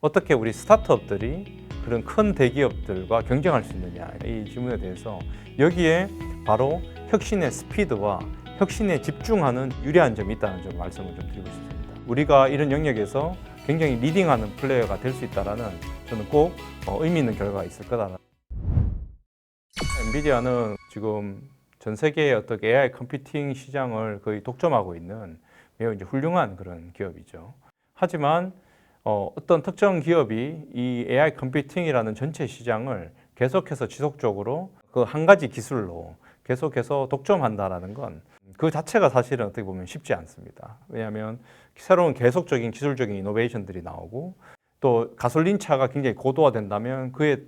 어떻게 우리 스타트업들이 그런 큰 대기업들과 경쟁할 수 있느냐, 이 질문에 대해서 여기에 바로 혁신의 스피드와 혁신에 집중하는 유리한 점이 있다는 점 말씀을 좀 드리고 싶습니다. 우리가 이런 영역에서 굉장히 리딩하는 플레이어가 될 수 있다는 저는 꼭 의미 있는 결과가 있을 거다. 엔비디아는 지금 전 세계의 어떤 AI 컴퓨팅 시장을 거의 독점하고 있는 매우 이제 훌륭한 그런 기업이죠. 하지만 어떤 특정 기업이 이 AI 컴퓨팅이라는 전체 시장을 계속해서 지속적으로 그 한 가지 기술로 계속해서 독점한다라는 건 그 자체가 사실은 어떻게 보면 쉽지 않습니다. 왜냐하면 새로운 계속적인 기술적인 이노베이션들이 나오고 또 가솔린 차가 굉장히 고도화된다면 그에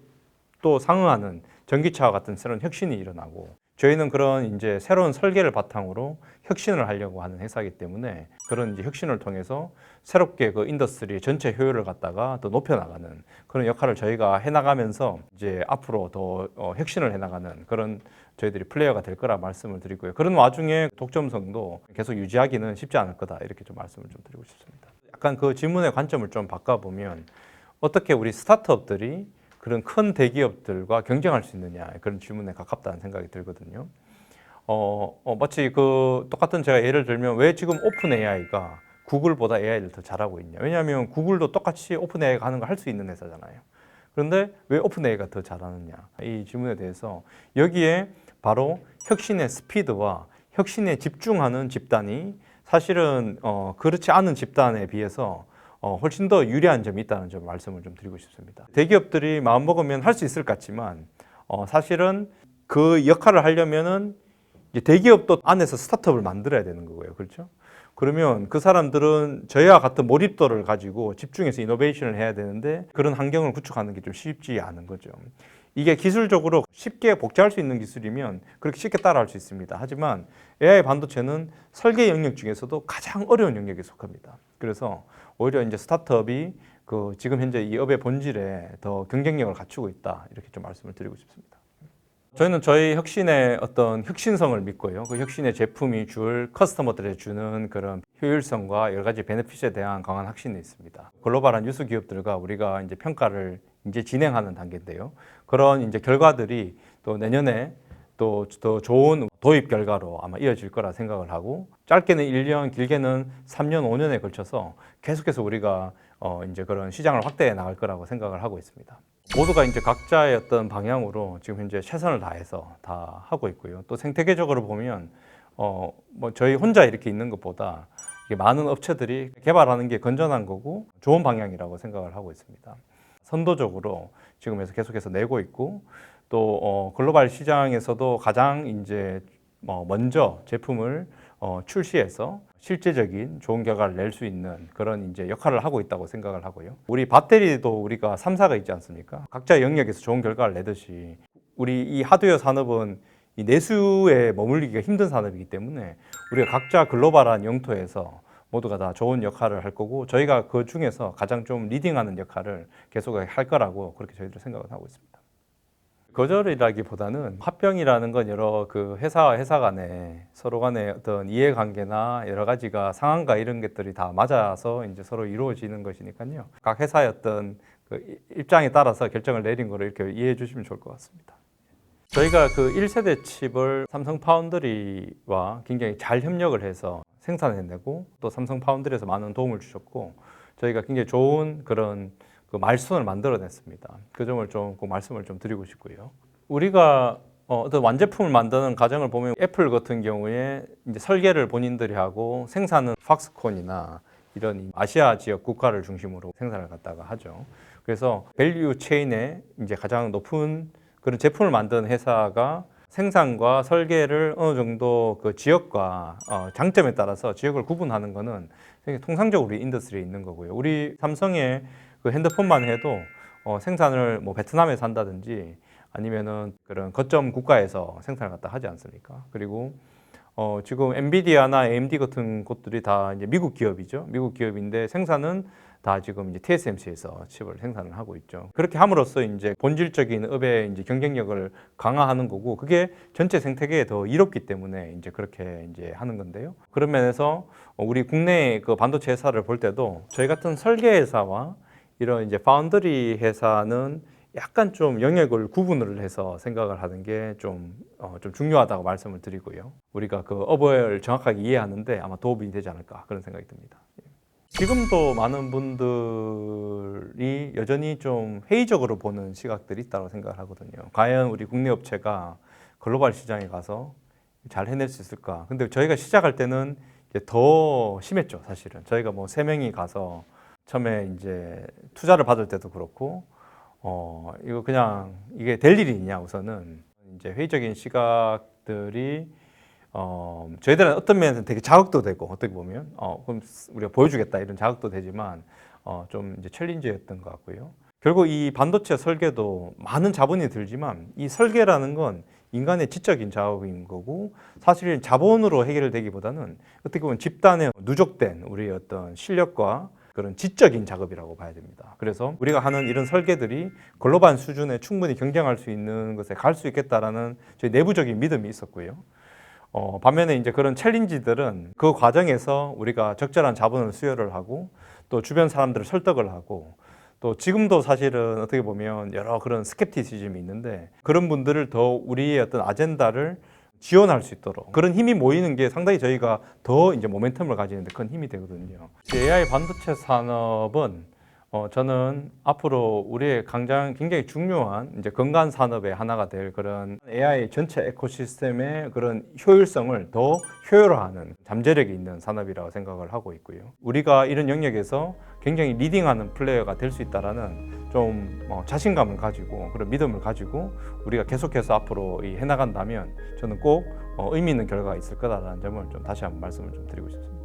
또 상응하는 전기차와 같은 새로운 혁신이 일어나고 저희는 그런 이제 새로운 설계를 바탕으로 혁신을 하려고 하는 회사이기 때문에 그런 이제 혁신을 통해서 새롭게 그 인더스트리 전체 효율을 갖다가 더 높여나가는 그런 역할을 저희가 해나가면서 이제 앞으로 더 혁신을 해나가는 그런 저희들이 플레이어가 될 거라 말씀을 드리고요. 그런 와중에 독점성도 계속 유지하기는 쉽지 않을 거다 이렇게 좀 말씀을 좀 드리고 싶습니다. 약간 그 질문의 관점을 좀 바꿔보면 어떻게 우리 스타트업들이 그런 큰 대기업들과 경쟁할 수 있느냐 그런 질문에 가깝다는 생각이 들거든요. 마치 그 똑같은 제가 예를 들면 왜 지금 오픈 AI가 구글보다 AI를 더 잘하고 있냐? 왜냐하면 구글도 똑같이 오픈 AI가 하는 걸 할 수 있는 회사잖아요. 그런데 왜 오픈 AI가 더 잘하느냐? 이 질문에 대해서 여기에 바로 혁신의 스피드와 혁신에 집중하는 집단이 사실은 그렇지 않은 집단에 비해서 훨씬 더 유리한 점이 있다는 점 말씀을 좀 드리고 싶습니다. 대기업들이 마음먹으면 할 수 있을 것 같지만 사실은 그 역할을 하려면은 이제 대기업도 안에서 스타트업을 만들어야 되는 거고요. 그렇죠? 그러면 그 사람들은 저희와 같은 몰입도를 가지고 집중해서 이노베이션을 해야 되는데 그런 환경을 구축하는 게 좀 쉽지 않은 거죠. 이게 기술적으로 쉽게 복제할 수 있는 기술이면 그렇게 쉽게 따라할 수 있습니다. 하지만 AI 반도체는 설계 영역 중에서도 가장 어려운 영역에 속합니다. 그래서 오히려 이제 스타트업이 그 지금 현재 이 업의 본질에 더 경쟁력을 갖추고 있다 이렇게 좀 말씀을 드리고 싶습니다. 저희는 저희 혁신의 어떤 혁신성을 믿고요. 그 혁신의 제품이 줄 커스터머들에 주는 그런 효율성과 여러 가지 베네핏에 대한 강한 확신이 있습니다. 글로벌한 유수 기업들과 우리가 이제 평가를 이제 진행하는 단계인데요. 그런 이제 결과들이 또 내년에 또 더 좋은 도입 결과로 아마 이어질 거라 생각을 하고 짧게는 1년, 길게는 3년, 5년에 걸쳐서 계속해서 우리가 이제 그런 시장을 확대해 나갈 거라고 생각을 하고 있습니다. 모두가 이제 각자의 어떤 방향으로 지금 현재 최선을 다해서 다 하고 있고요. 또 생태계적으로 보면 뭐 저희 혼자 이렇게 있는 것보다 이게 많은 업체들이 개발하는 게 건전한 거고 좋은 방향이라고 생각을 하고 있습니다. 선도적으로 지금에서 계속해서 내고 있고 또 글로벌 시장에서도 가장 이제 먼저 제품을 출시해서 실제적인 좋은 결과를 낼 수 있는 그런 이제 역할을 하고 있다고 생각을 하고요. 우리 배터리도 우리가 3사가 있지 않습니까? 각자 영역에서 좋은 결과를 내듯이 우리 이 하드웨어 산업은 이 내수에 머물리기가 힘든 산업이기 때문에 우리가 각자 글로벌한 영토에서 모두가 다 좋은 역할을 할 거고 저희가 그 중에서 가장 좀 리딩하는 역할을 계속 할 거라고 그렇게 저희들 생각을 하고 있습니다. 거절이라기보다는 합병이라는 건 여러 그 회사와 회사 간에 서로 간의 어떤 이해관계나 여러 가지가 상황과 이런 것들이 다 맞아서 이제 서로 이루어지는 것이니까요. 각 회사의 어떤 그 입장에 따라서 결정을 내린 거를 이렇게 이해해 주시면 좋을 것 같습니다. 저희가 그 1세대 칩을 삼성 파운드리와 굉장히 잘 협력을 해서 생산해내고 또 삼성 파운드리에서 많은 도움을 주셨고 저희가 굉장히 좋은 그런 그 말순을 만들어냈습니다. 그 점을 좀 꼭 말씀을 좀 드리고 싶고요. 우리가 어떤 완제품을 만드는 과정을 보면 애플 같은 경우에 이제 설계를 본인들이 하고 생산은 팍스콘이나 이런 아시아 지역 국가를 중심으로 생산을 갖다가 하죠. 그래서 밸류 체인에 이제 가장 높은 그런 제품을 만드는 회사가 생산과 설계를 어느 정도 그 지역과 장점에 따라서 지역을 구분하는 거는 통상적으로 우리 인더스트리에 있는 거고요. 우리 삼성의 그 핸드폰만 해도 생산을 뭐 베트남에서 한다든지 아니면은 그런 거점 국가에서 생산을 갖다 하지 않습니까? 그리고 지금 엔비디아나 AMD 같은 곳들이 다 이제 미국 기업이죠. 미국 기업인데 생산은 다 지금 이제 TSMC에서 칩을 생산을 하고 있죠. 그렇게 함으로써 이제 본질적인 업의 이제 경쟁력을 강화하는 거고 그게 전체 생태계에 더 이롭기 때문에 이제 그렇게 이제 하는 건데요. 그런 면에서 우리 국내 그 반도체 회사를 볼 때도 저희 같은 설계 회사와 이런 이제 파운드리 회사는 약간 좀 영역을 구분을 해서 생각을 하는 게 좀 중요하다고 말씀을 드리고요. 우리가 그 업을 정확하게 이해하는데 아마 도움이 되지 않을까 그런 생각이 듭니다. 지금도 많은 분들이 여전히 좀 회의적으로 보는 시각들이 있다고 생각을 하거든요. 과연 우리 국내 업체가 글로벌 시장에 가서 잘 해낼 수 있을까? 근데 저희가 시작할 때는 이제 더 심했죠, 사실은. 저희가 뭐 3명이 가서 처음에 이제 투자를 받을 때도 그렇고, 이거 그냥 이게 될 일이 있냐, 우선은. 이제 회의적인 시각들이, 저희들은 어떤 면에서는 되게 자극도 되고, 어떻게 보면, 그럼 우리가 보여주겠다, 이런 자극도 되지만, 좀 이제 챌린지였던 것 같고요. 결국 이 반도체 설계도 많은 자본이 들지만, 이 설계라는 건 인간의 지적인 작업인 거고, 사실 자본으로 해결되기보다는 어떻게 보면 집단의 누적된 우리의 어떤 실력과 그런 지적인 작업이라고 봐야 됩니다. 그래서 우리가 하는 이런 설계들이 글로벌 수준에 충분히 경쟁할 수 있는 것에 갈 수 있겠다라는 저희 내부적인 믿음이 있었고요. 반면에 이제 그런 챌린지들은 그 과정에서 우리가 적절한 자본을 수여를 하고 또 주변 사람들을 설득을 하고 또 지금도 사실은 어떻게 보면 여러 그런 스캡티시즘이 있는데 그런 분들을 더 우리의 어떤 아젠다를 지원할 수 있도록 그런 힘이 모이는 게 상당히 저희가 더 이제 모멘텀을 가지는데 큰 힘이 되거든요. AI 반도체 산업은 저는 앞으로 우리의 굉장히 중요한 이제 건강 산업의 하나가 될 그런 AI 전체 에코시스템의 그런 효율성을 더 효율화하는 잠재력이 있는 산업이라고 생각을 하고 있고요. 우리가 이런 영역에서 굉장히 리딩하는 플레이어가 될 수 있다라는 좀 자신감을 가지고 그런 믿음을 가지고 우리가 계속해서 앞으로 해나간다면 저는 꼭 의미 있는 결과가 있을 거다라는 점을 좀 다시 한번 말씀을 좀 드리고 싶습니다.